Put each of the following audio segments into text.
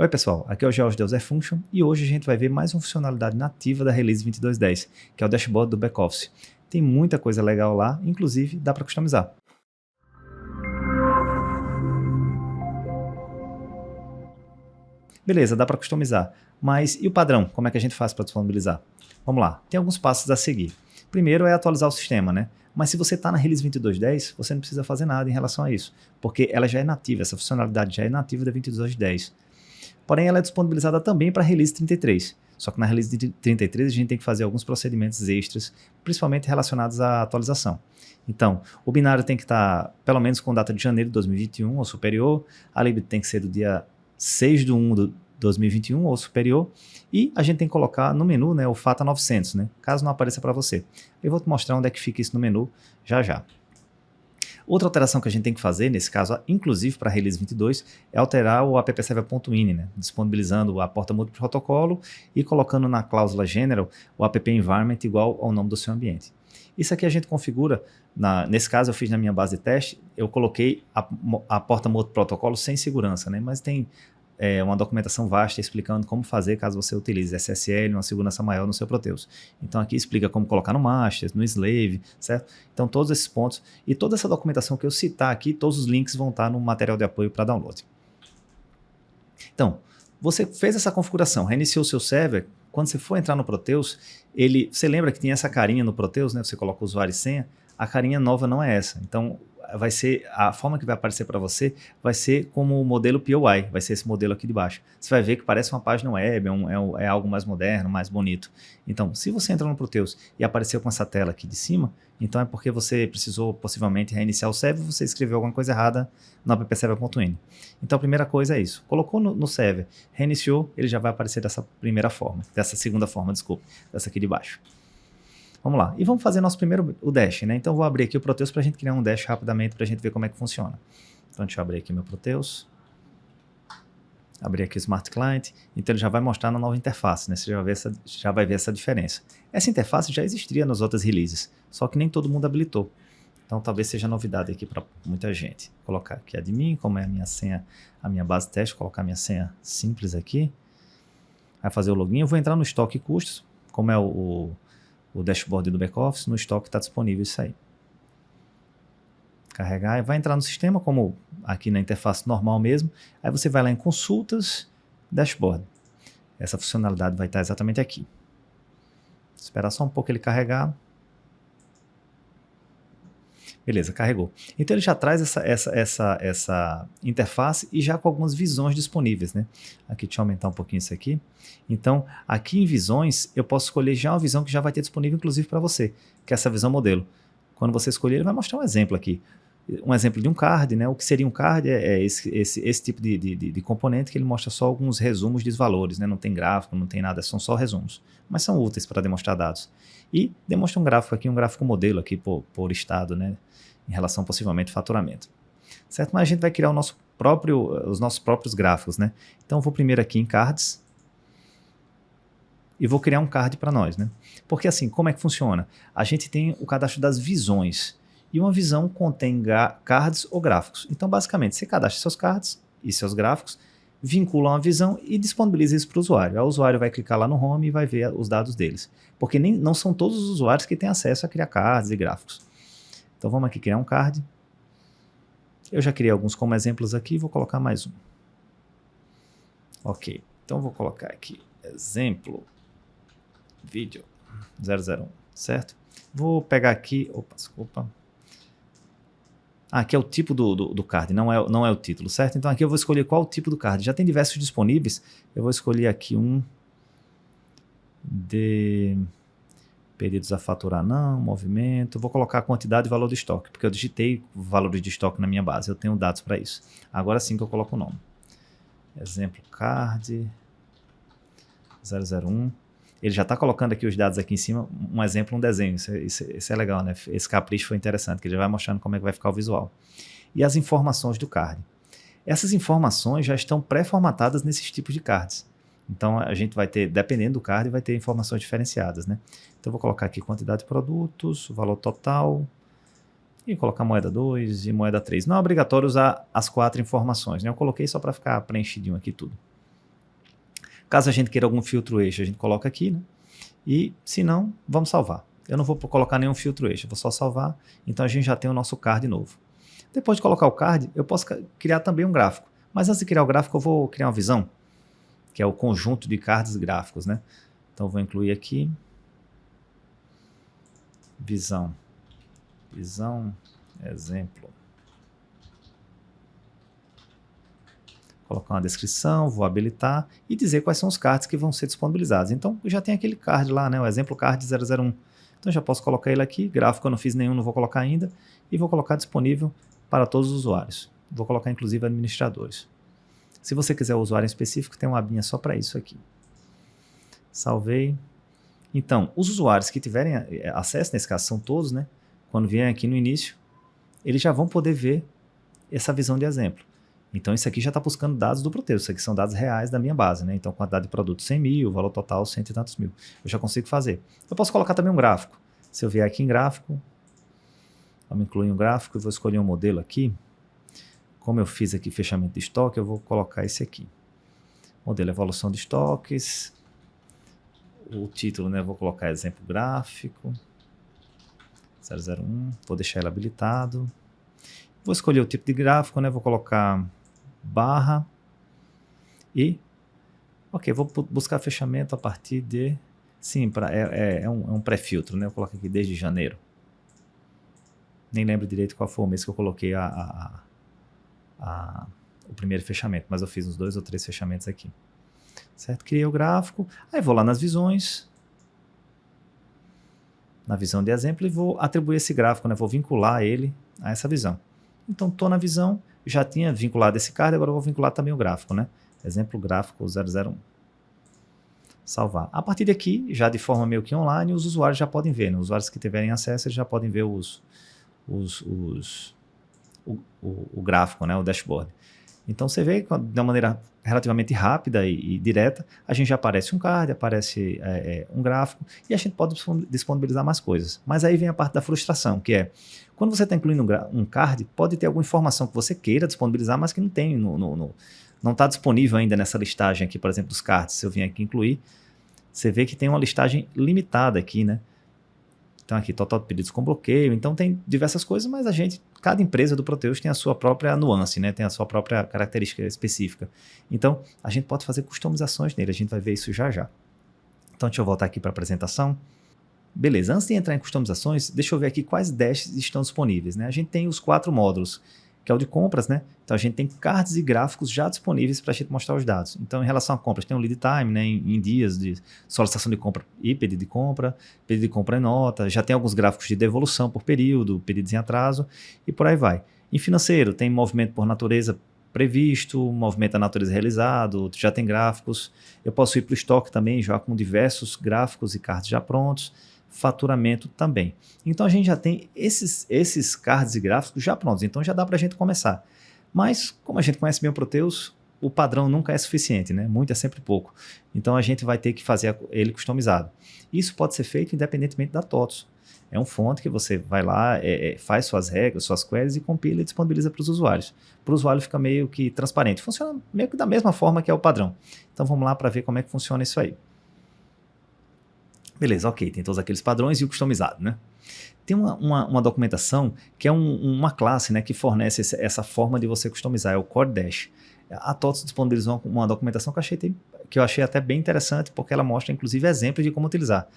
Oi pessoal, aqui é o George da User Function e hoje a gente vai ver mais uma funcionalidade nativa da Release 22.10, que é o dashboard do back-office. Tem muita coisa legal lá, inclusive dá para customizar. Beleza, dá para customizar, mas e o padrão? Como é que a gente faz para disponibilizar? Vamos lá, tem alguns passos a seguir. Primeiro é atualizar o sistema, né? Mas se você está na Release 22.10, você não precisa fazer nada em relação a isso, porque ela já é nativa, essa funcionalidade já é nativa da 22.10. Porém, ela é disponibilizada também para a Release 33. Só que na Release 33 a gente tem que fazer alguns procedimentos extras, principalmente relacionados à atualização. Então, o binário tem que estar pelo menos com data de janeiro de 2021 ou superior, a lib tem que ser do dia 6/1 de 2021 ou superior, e a gente tem que colocar no menu, né, o FATA 900, né, caso não apareça para você. Eu vou te mostrar onde é que fica isso no menu já já. Outra alteração que a gente tem que fazer, nesse caso, inclusive para a Release 22, é alterar o appserver.ini, né? Disponibilizando a porta multiprotocolo e colocando na cláusula general o app environment igual ao nome do seu ambiente. Isso aqui a gente configura, nesse caso eu fiz na minha base de teste, eu coloquei a porta multiprotocolo sem segurança, né? Mas tem uma documentação vasta explicando como fazer caso você utilize SSL, uma segurança maior no seu Proteus. Então aqui explica como colocar no master, no slave, certo? Então todos esses pontos e toda essa documentação que eu citar aqui, todos os links vão estar no material de apoio para download. Então, você fez essa configuração, reiniciou o seu server, quando você for entrar no Proteus, você lembra que tinha essa carinha no Proteus, né? Você coloca o usuário e senha, a carinha nova não é essa. Então, vai ser, a forma que vai aparecer para você vai ser como o modelo POI, vai ser esse modelo aqui de baixo. Você vai ver que parece uma página web, é algo mais moderno, mais bonito. Então, se você entrar no Proteus e apareceu com essa tela aqui de cima, então é porque você precisou possivelmente reiniciar o server, você escreveu alguma coisa errada no appserver.ini. Então, a primeira coisa é isso. Colocou no server, reiniciou, ele já vai aparecer dessa segunda forma, desculpe, dessa aqui de baixo. Vamos lá, e vamos fazer nosso primeiro, o Dash, né? Então eu vou abrir aqui o Proteus para a gente criar um Dash rapidamente para a gente ver como é que funciona. Então deixa eu abrir aqui meu Proteus. Abrir aqui o Smart Client. Então ele já vai mostrar na nova interface, né? Você já vai ver essa diferença. Essa interface já existia nas outras releases, só que nem todo mundo habilitou. Então talvez seja novidade aqui para muita gente. Vou colocar aqui admin, como é a minha senha, a minha base de teste, colocar a minha senha simples aqui. Vai fazer o login, eu vou entrar no estoque e custos, como é o dashboard do back-office, no estoque está disponível isso aí. Carregar e vai entrar no sistema, como aqui na interface normal mesmo. Aí você vai lá em consultas, dashboard. Essa funcionalidade vai estar exatamente aqui. Esperar só um pouco ele carregar. Beleza, carregou. Então ele já traz essa interface e já com algumas visões disponíveis, né? Aqui, deixa eu aumentar um pouquinho isso aqui. Então, aqui em visões, eu posso escolher já uma visão que já vai ter disponível, inclusive para você, que é essa visão modelo. Quando você escolher, ele vai mostrar um exemplo aqui. Um exemplo de um card, né? O que seria um card é esse tipo de componente que ele mostra só alguns resumos de valores, né? Não tem gráfico, não tem nada, são só resumos. Mas são úteis para demonstrar dados. E demonstra um gráfico aqui, um gráfico modelo aqui por estado, né? Em relação possivelmente ao faturamento. Certo? Mas a gente vai criar os nossos próprios gráficos, né? Então eu vou primeiro aqui em cards e vou criar um card para nós, né? Porque assim, como é que funciona? A gente tem o cadastro das visões e uma visão contém cards ou gráficos. Então basicamente você cadastra seus cards e seus gráficos, vincula uma visão e disponibiliza isso para o usuário. Aí o usuário vai clicar lá no home e vai ver os dados deles. Porque não são todos os usuários que têm acesso a criar cards e gráficos. Então vamos aqui criar um card. Eu já criei alguns como exemplos aqui, vou colocar mais um. Ok, então vou colocar aqui exemplo vídeo 001, certo? Vou pegar aqui, desculpa. Aqui é o tipo do card, não é o título, certo? Então aqui eu vou escolher qual o tipo do card. Já tem diversos disponíveis, eu vou escolher aqui um de pedidos a faturar não, movimento, vou colocar a quantidade e valor de estoque, porque eu digitei valores de estoque na minha base, eu tenho dados para isso. Agora sim que eu coloco o nome. Exemplo card 001. Ele já está colocando aqui os dados aqui em cima, um exemplo, um desenho, isso é legal, né? Esse capricho foi interessante, que ele já vai mostrando como é que vai ficar o visual. E as informações do card. Essas informações já estão pré-formatadas nesses tipos de cards. Então a gente vai ter, dependendo do card, vai ter informações diferenciadas, né? Então eu vou colocar aqui quantidade de produtos, o valor total, e colocar moeda 2 e moeda 3. Não é obrigatório usar as 4 informações, né? Eu coloquei só para ficar preenchidinho aqui tudo. Caso a gente queira algum filtro eixo, a gente coloca aqui, né? E se não, vamos salvar. Eu não vou colocar nenhum filtro eixo, eu vou só salvar. Então a gente já tem o nosso card novo. Depois de colocar o card, eu posso criar também um gráfico. Mas antes de criar o gráfico, eu vou criar uma visão, que é o conjunto de cards gráficos, né? Então eu vou incluir aqui visão, exemplo. Colocar uma descrição, vou habilitar e dizer quais são os cards que vão ser disponibilizados. Então, eu já tenho aquele card lá, né, o exemplo card 001. Então, eu já posso colocar ele aqui, gráfico eu não fiz nenhum, não vou colocar ainda, e vou colocar disponível para todos os usuários. Vou colocar, inclusive, administradores. Se você quiser o usuário em específico, tem uma abinha só para isso aqui. Salvei. Então, os usuários que tiverem acesso, nesse caso são todos, né, quando vierem aqui no início, eles já vão poder ver essa visão de exemplo. Então, isso aqui já está buscando dados do Proteus. Isso aqui são dados reais da minha base, né? Então, quantidade de produto 100 mil, valor total 100 e tantos mil. Eu já consigo fazer. Eu posso colocar também um gráfico. Se eu vier aqui em gráfico, vamos incluir um gráfico e vou escolher um modelo aqui. Como eu fiz aqui fechamento de estoque, eu vou colocar esse aqui. Modelo evolução de estoques. O título, né? Eu vou colocar exemplo gráfico. 001. Vou deixar ele habilitado. Vou escolher o tipo de gráfico, né? Vou colocar barra e ok, vou buscar fechamento a partir de sim, é um pré-filtro, né? Eu coloco aqui desde janeiro, nem lembro direito qual foi o mês que eu coloquei o primeiro fechamento, mas eu fiz uns 2 ou 3 fechamentos aqui, certo? Criei o gráfico, aí vou lá nas visões, na visão de exemplo e vou atribuir esse gráfico, né? Vou vincular ele a essa visão. Então, estou na visão, já tinha vinculado esse card, agora eu vou vincular também o gráfico, né? Exemplo gráfico 001. Salvar. A partir daqui, já de forma meio que online, os usuários já podem ver, né? Os usuários que tiverem acesso, eles já podem ver o gráfico, né? O dashboard. Então, você vê que de uma maneira relativamente rápida e direta, a gente já aparece um card, aparece um gráfico, e a gente pode disponibilizar mais coisas. Mas aí vem a parte da frustração, que é, quando você está incluindo um card, pode ter alguma informação que você queira disponibilizar, mas que não tem, não está disponível ainda nessa listagem aqui, por exemplo, dos cards. Se eu vim aqui incluir, você vê que tem uma listagem limitada aqui, né? Então aqui, total de pedidos com bloqueio, então tem diversas coisas, mas cada empresa do Proteus tem a sua própria nuance, né? Tem a sua própria característica específica. Então, a gente pode fazer customizações nele, a gente vai ver isso já já. Então, deixa eu voltar aqui para a apresentação. Beleza, antes de entrar em customizações, deixa eu ver aqui quais dashes estão disponíveis, né? A gente tem os 4 módulos, que é o de compras, né? Então a gente tem cards e gráficos já disponíveis para a gente mostrar os dados. Então, em relação a compras, tem um lead time, né? Em dias de solicitação de compra e pedido de compra em nota, já tem alguns gráficos de devolução por período, pedidos em atraso e por aí vai. Em financeiro, tem movimento por natureza previsto, movimento da natureza realizado, já tem gráficos. Eu posso ir para o estoque também, já com diversos gráficos e cards já prontos. Faturamento também. Então a gente já tem esses cards e gráficos já prontos, então já dá para a gente começar. Mas como a gente conhece bem o Proteus, o padrão nunca é suficiente, né? Muito é sempre pouco. Então a gente vai ter que fazer ele customizado. Isso pode ser feito independentemente da TOTOS. É um fonte que você vai lá, faz suas regras, suas queries e compila e disponibiliza para os usuários. Para o usuário fica meio que transparente. Funciona meio que da mesma forma que é o padrão. Então vamos lá para ver como é que funciona isso aí. Beleza, ok, tem todos aqueles padrões e o customizado, né? Tem uma documentação que é uma classe, né, que fornece essa forma de você customizar, é o Core Dash. A TOTOS disponibilizou uma documentação que eu achei até bem interessante, porque ela mostra, inclusive, exemplos de como utilizar.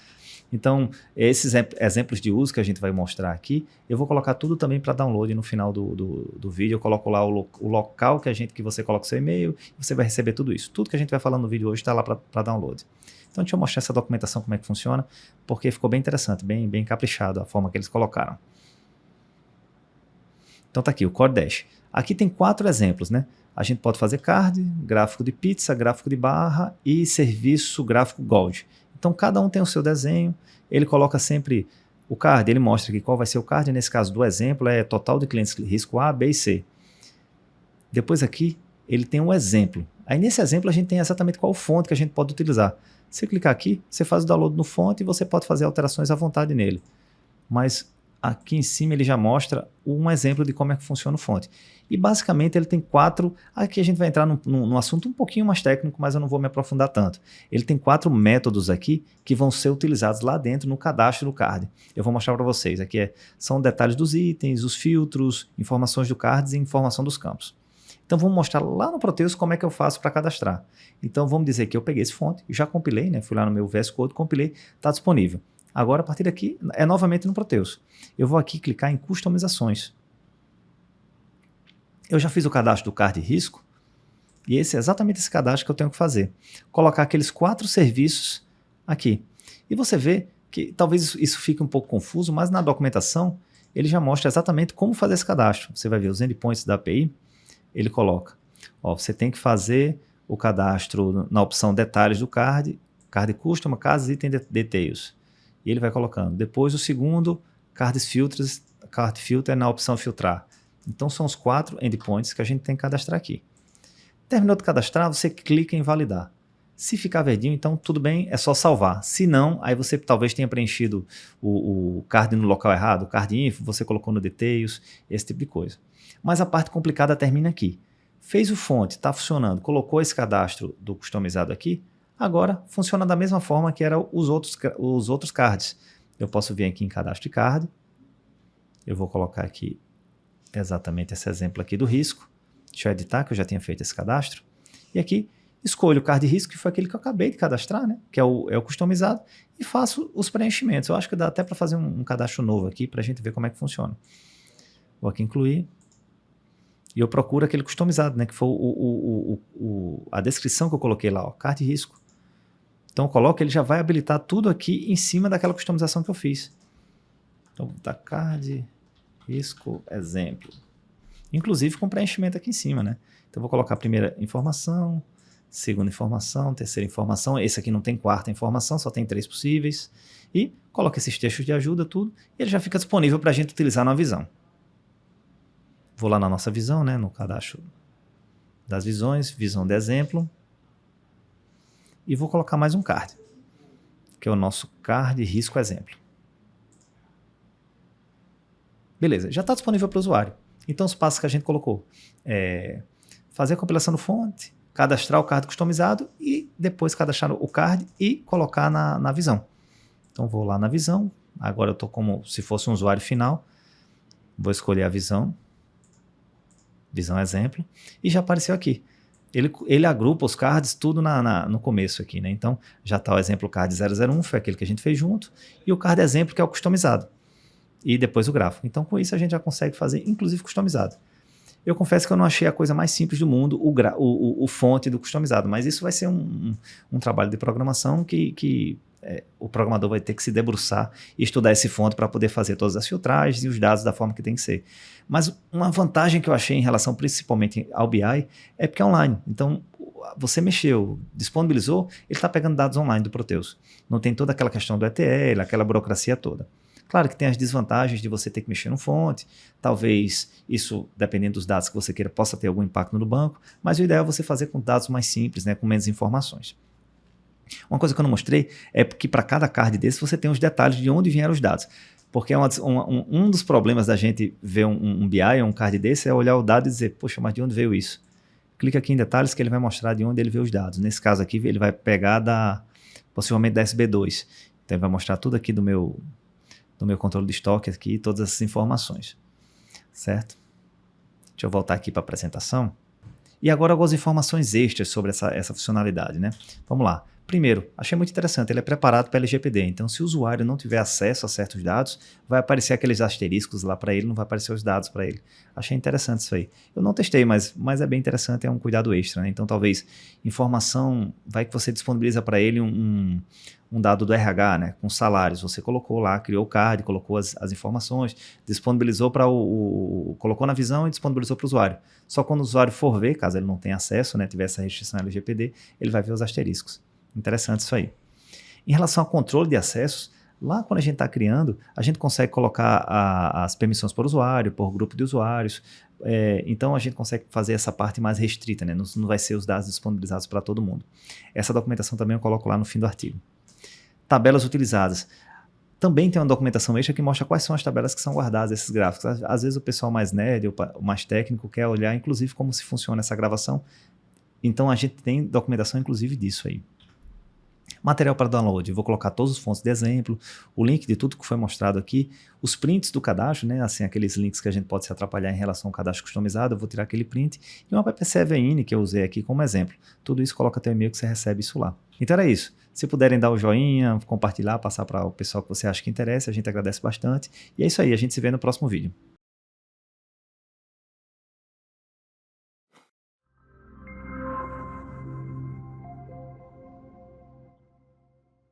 Então, esses exemplos de uso que a gente vai mostrar aqui, eu vou colocar tudo também para download no final do vídeo. Eu coloco lá o local que você coloca o seu e-mail e você vai receber tudo isso. Tudo que a gente vai falando no vídeo hoje está lá para download. Então, deixa eu mostrar essa documentação, como é que funciona, porque ficou bem interessante, bem caprichado a forma que eles colocaram. Então, tá aqui o Core Dash. Aqui tem 4 exemplos, né? A gente pode fazer card, gráfico de pizza, gráfico de barra e serviço gráfico Gold. Então, cada um tem o seu desenho, ele coloca sempre o card, ele mostra aqui qual vai ser o card, nesse caso do exemplo é total de clientes risco A, B e C. Depois aqui, ele tem um exemplo. Aí nesse exemplo a gente tem exatamente qual fonte que a gente pode utilizar. Se clicar aqui, você faz o download no fonte e você pode fazer alterações à vontade nele. Mas aqui em cima ele já mostra um exemplo de como é que funciona o fonte. E basicamente ele tem 4, aqui a gente vai entrar num assunto um pouquinho mais técnico, mas eu não vou me aprofundar tanto. Ele tem 4 métodos aqui que vão ser utilizados lá dentro no cadastro do card. Eu vou mostrar para vocês, aqui são detalhes dos itens, os filtros, informações do card e informação dos campos. Então vamos mostrar lá no Proteus como é que eu faço para cadastrar. Então vamos dizer que eu peguei esse fonte, já compilei, né? Fui lá no meu VS Code, compilei, está disponível. Agora, a partir daqui, é novamente no Proteus. Eu vou aqui clicar em customizações. Eu já fiz o cadastro do card de risco, e esse é exatamente esse cadastro que eu tenho que fazer. Colocar aqueles 4 serviços aqui. E você vê que talvez isso fique um pouco confuso, mas na documentação ele já mostra exatamente como fazer esse cadastro. Você vai ver os endpoints da API, ele coloca. Ó, você tem que fazer o cadastro na opção detalhes do card, card custom, card item details. E ele vai colocando. Depois o segundo, card filter na opção filtrar. Então são os 4 endpoints que a gente tem que cadastrar aqui. Terminou de cadastrar, você clica em validar. Se ficar verdinho, então tudo bem, é só salvar. Se não, aí você talvez tenha preenchido o card no local errado, o card info, você colocou no details, esse tipo de coisa. Mas a parte complicada termina aqui. Fez o fonte, está funcionando, colocou esse cadastro do customizado aqui, agora funciona da mesma forma que eram os outros cards. Eu posso vir aqui em cadastro de card, eu vou colocar aqui exatamente esse exemplo aqui do risco. Deixa eu editar, que eu já tinha feito esse cadastro. E aqui, escolho o card de risco, que foi aquele que eu acabei de cadastrar, né? Que é o customizado, e faço os preenchimentos. Eu acho que dá até para fazer um cadastro novo aqui, para a gente ver como é que funciona. Vou aqui incluir. E eu procuro aquele customizado, né? Que foi a descrição que eu coloquei lá, ó, card de risco. Então eu coloco, ele já vai habilitar tudo aqui em cima daquela customização que eu fiz. Então, tá card, risco, exemplo. Inclusive com preenchimento aqui em cima, né? Então eu vou colocar a primeira informação, segunda informação, terceira informação. Esse aqui não tem quarta informação, só tem 3 possíveis. E coloco esses textos de ajuda, tudo, e ele já fica disponível para a gente utilizar na visão. Vou lá na nossa visão, né? No cadastro das visões, visão de exemplo. E vou colocar mais um card, que é o nosso card risco exemplo. Beleza, já está disponível para o usuário. Então os passos que a gente colocou é fazer a compilação do fonte, cadastrar o card customizado e depois cadastrar o card e colocar na visão. Então vou lá na visão, agora eu estou como se fosse um usuário final, vou escolher a visão exemplo, e já apareceu aqui. Ele agrupa os cards tudo no começo aqui, né? Então já está o exemplo card 001, foi aquele que a gente fez junto, e o card exemplo que é o customizado. E depois o gráfico. Então com isso a gente já consegue fazer, inclusive customizado. Eu confesso que eu não achei a coisa mais simples do mundo, o fonte do customizado, mas isso vai ser um trabalho de programação que o programador vai ter que se debruçar e estudar esse fonte para poder fazer todas as filtragens e os dados da forma que tem que ser. Mas uma vantagem que eu achei em relação principalmente ao BI é porque é online. Então, você mexeu, disponibilizou, ele está pegando dados online do Proteus. Não tem toda aquela questão do ETL, aquela burocracia toda. Claro que tem as desvantagens de você ter que mexer no fonte, talvez isso, dependendo dos dados que você queira, possa ter algum impacto no banco, mas o ideal é você fazer com dados mais simples, né, com menos informações. Uma coisa que eu não mostrei é que para cada card desse você tem os detalhes de onde vieram os dados. Porque um dos problemas da gente ver um BI, um card desse, é olhar o dado e dizer, poxa, mas de onde veio isso? Clica aqui em detalhes que ele vai mostrar de onde ele veio os dados. Nesse caso aqui, ele vai pegar possivelmente da SB2. Então ele vai mostrar tudo aqui do meu controle de estoque aqui, todas essas informações. Certo? Deixa eu voltar aqui para a apresentação. E agora algumas informações extras sobre essa funcionalidade, né? Vamos lá. Primeiro, achei muito interessante, ele é preparado para LGPD, então se o usuário não tiver acesso a certos dados, vai aparecer aqueles asteriscos lá para ele, não vai aparecer os dados para ele. Achei interessante isso aí. Eu não testei, mas é bem interessante, é um cuidado extra, né? Então talvez informação, vai que você disponibiliza para ele um dado do RH, né? Com salários, você colocou lá, criou o card, colocou as informações, disponibilizou colocou na visão e disponibilizou para o usuário. Só quando o usuário for ver, caso ele não tenha acesso, né, tiver essa restrição LGPD, ele vai ver os asteriscos. Interessante isso aí. Em relação ao controle de acessos, lá quando a gente está criando, a gente consegue colocar as permissões por usuário, por grupo de usuários, então a gente consegue fazer essa parte mais restrita, né? Não vai ser os dados disponibilizados para todo mundo. Essa documentação também eu coloco lá no fim do artigo. Tabelas utilizadas. Também tem uma documentação extra que mostra quais são as tabelas que são guardadas, esses gráficos. Às vezes o pessoal mais nerd, o mais técnico, quer olhar, inclusive, como se funciona essa gravação. Então, a gente tem documentação, inclusive, disso aí. Material para download, eu vou colocar todos os fontes de exemplo, o link de tudo que foi mostrado aqui, os prints do cadastro, né, assim, aqueles links que a gente pode se atrapalhar em relação ao cadastro customizado, eu vou tirar aquele print, e uma PPCVIN que eu usei aqui como exemplo. Tudo isso coloca teu e-mail que você recebe isso lá. Então era isso. Se puderem dar o joinha, compartilhar, passar para o pessoal que você acha que interessa, a gente agradece bastante. E é isso aí, a gente se vê no próximo vídeo.